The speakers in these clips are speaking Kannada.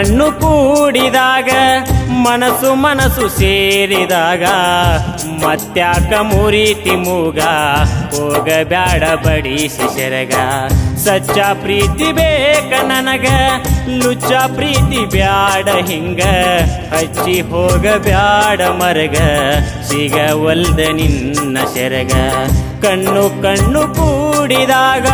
ಕಣ್ಣು ಕೂಡಿದಾಗ ಮನಸ್ಸು ಮನಸ್ಸು ಸೇರಿದಾಗ ಮತ್ಯಾಕ ಮುರಿತಿ ಮೂಗ ಹೋಗಬ್ಯಾಡ ಬಡಿಸಿ ಸೆರಗ ಸಚ್ಚ ಪ್ರೀತಿ ಬೇಕ ನನಗ ಲುಚ್ಚ ಪ್ರೀತಿ ಬ್ಯಾಡ ಹಿಂಗ ಹಚ್ಚಿ ಹೋಗಬ್ಯಾಡ ಮರಗ ಸಿಗವಲ್ದ ನಿನ್ನ ಸೆರಗ ಕಣ್ಣು ಕಣ್ಣು ಕೂಡಿದಾಗ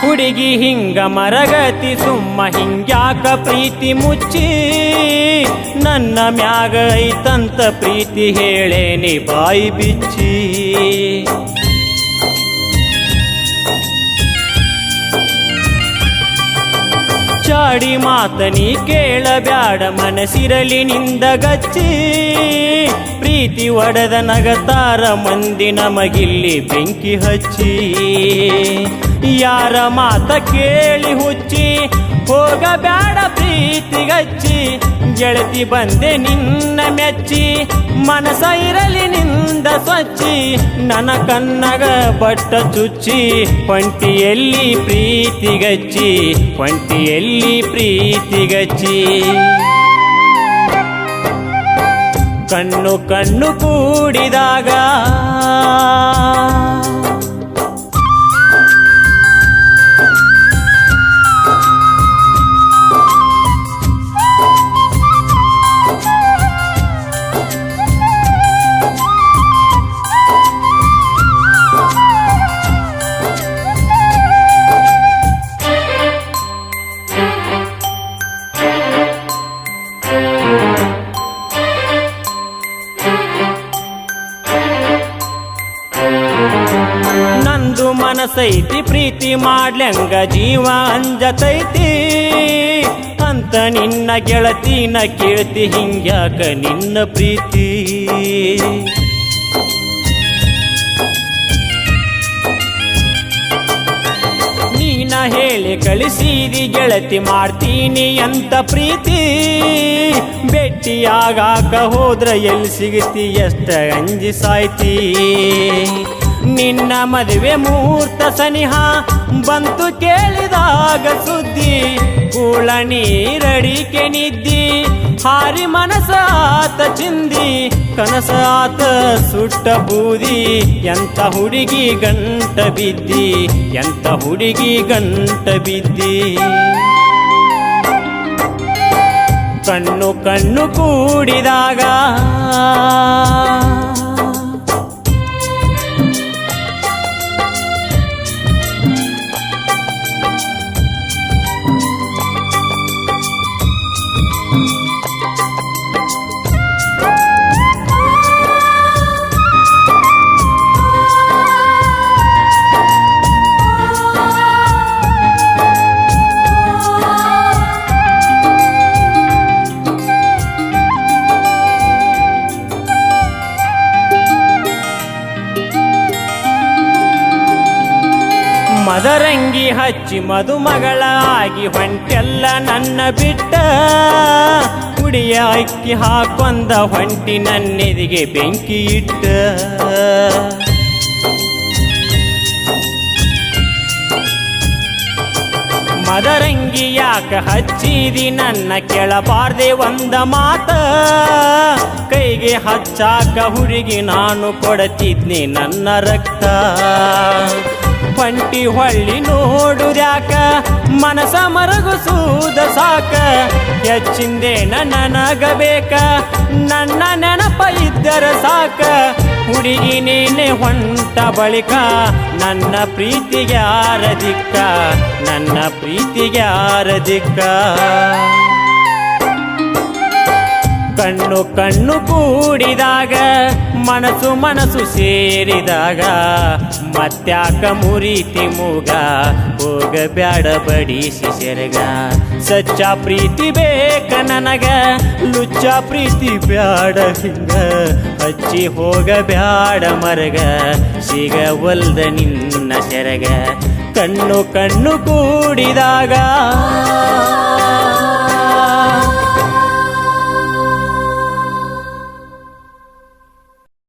ಹುಡುಗಿ ಹಿಂಗ ಮರಗತಿ ಸುಮ್ಮ ಹಿಂಗ್ಯಾಕ ಪ್ರೀತಿ ಮುಚ್ಚಿ ನನ್ನ ಮ್ಯಾಗ ಐತಂತ ಪ್ರೀತಿ ಹೇಳೇನಿ ಬಾಯಿ ಬಿಚ್ಚಿ ಚಾಡಿ ಮಾತನಿ ಕೇಳಬ್ಯಾಡ ಮನಸ್ಸಿರಲಿ ನಿಂದ ಗಚ್ಚಿ ಪ್ರೀತಿ ಒಡೆದ ನಗತಾರ ಮಂದಿ ನಮಗಿಲ್ಲಿ ಬೆಂಕಿ ಹಚ್ಚಿ ಯಾರ ಮಾತ ಕೇಳಿ ಹುಚ್ಚಿ ಹೋಗಬ್ಯಾಡ ಪ್ರೀತಿಗಚ್ಚಿ ಗೆಳತಿ ಬಂದೆ ನಿನ್ನ ಮೆಚ್ಚಿ ಮನಸ ಇರಲಿ ನಿಂದ ಸ್ವಚ್ಛಿ ನನ್ನ ಕನ್ನಗ ಬಟ್ಟ ಚುಚ್ಚಿ ಹೊಂಟಿಯಲ್ಲಿ ಪ್ರೀತಿಗಚ್ಚಿ ಹೊಂಟಿಯಲ್ಲಿ ಪ್ರೀತಿಗಚ್ಚಿ ಕಣ್ಣು ಕಣ್ಣು ಕೂಡಿದಾಗ ನಂದು ಮನಸೈತಿ ಪ್ರೀತಿ ಮಾಡ್ಲಂಗ ಜೀವ ಅಂಜತೈತಿ ಅಂತ ನಿನ್ನ ಗೆಳತಿನ ಕೇಳ್ತಿ ಹಿಂಗ್ಯಾಕ ನಿನ್ನ ಪ್ರೀತಿ ನೀನ ಹೇಳಿ ಕಳಿಸಿದಿ ಗೆಳತಿ ಮಾಡ್ತೀನಿ ಅಂತ ಪ್ರೀತಿ ಭೇಟಿಯಾಗಾಕ ಹೋದ್ರ ಎಲ್ಲಿ ಸಿಗತಿ ಎಷ್ಟ ಅಂಜಿ ಸಾಯ್ತಿ ನಿನ್ನ ಮದುವೆ ಮುಹೂರ್ತ ಸನಿಹ ಬಂತು ಕೇಳಿದಾಗ ಸುದ್ದಿ ಕೂಳ ನೀರಡಿಕೆ ನಿದ್ದಿ ಹಾರಿ ಮನಸ ಆತ ಚಿಂದಿ ಕನಸ ಆತ ಸುಟ್ಟ ಬೂದಿ ಎಂತ ಹುಡುಗಿ ಗಂಟ ಬಿದ್ದಿ ಎಂತ ಹುಡುಗಿ ಗಂಟ ಬಿದ್ದಿ ಕಣ್ಣು ಕಣ್ಣು ಕೂಡಿದಾಗ ಮದರಂಗಿ ಹಚ್ಚಿ ಮದುಮಗಳ ಆಗಿ ಹೊಂಟೆಲ್ಲ ನನ್ನ ಬಿಟ್ಟ ಕುಡಿಯ ಅಕ್ಕಿ ಹಾಕೊಂದ ಹೊಂಟಿ ನನ್ನೆದಿಗೆ ಬೆಂಕಿ ಇಟ್ಟ ಮದರಂಗಿ ಯಾಕ ಹಚ್ಚಿದಿ ನನ್ನ ಕೆಳಬಾರ್ದೆ ಒಂದ ಮಾತ ಕೈಗೆ ಹಚ್ಚಾಕ ಹುಡುಗಿ ನಾನು ಕೊಡತಿದ್ನಿ ನನ್ನ ರಕ್ತ ಹೊಂಟಿ ಹೊಳ್ಳಿ ನೋಡುದ್ಯಾಕ ಮನಸ ಮರಗುಸೂದ ಸಾಕ ಹೆಚ್ಚಿಂದೇನ ನನಗಬೇಕ ನನ್ನ ನೆನಪ ಇದ್ದರ ಸಾಕ ಹುಡುಗಿ ನೀನೆ ಹೊಂಟ ಬಳಿಕ ನನ್ನ ಪ್ರೀತಿಗೆ ಯಾರ ದಿಕ್ಕ ನನ್ನ ಪ್ರೀತಿಗೆ ಯಾರ ದಿಕ್ಕ ಕಣ್ಣು ಕಣ್ಣು ಕೂಡಿದಾಗ ಮನಸ್ಸು ಮನಸ್ಸು ಸೇರಿದಾಗ ಮತ್ಯಾಕ ಮುರಿತಿ ಮೂಗ ಹೋಗಬ್ಯಾಡ ಬಡಿಸಿ ಸೆರಗ ಸಚ್ಚ ಪ್ರೀತಿ ಬೇಕ ನನಗ ಲುಚ್ಚ ಪ್ರೀತಿ ಬ್ಯಾಡ ಹಿಂಗ ಹಚ್ಚಿ ಹೋಗಬ್ಯಾಡ ಮರಗ ಸಿಗವಲ್ದ ನಿನ್ನ ಸೆರಗ ಕಣ್ಣು ಕಣ್ಣು ಕೂಡಿದಾಗ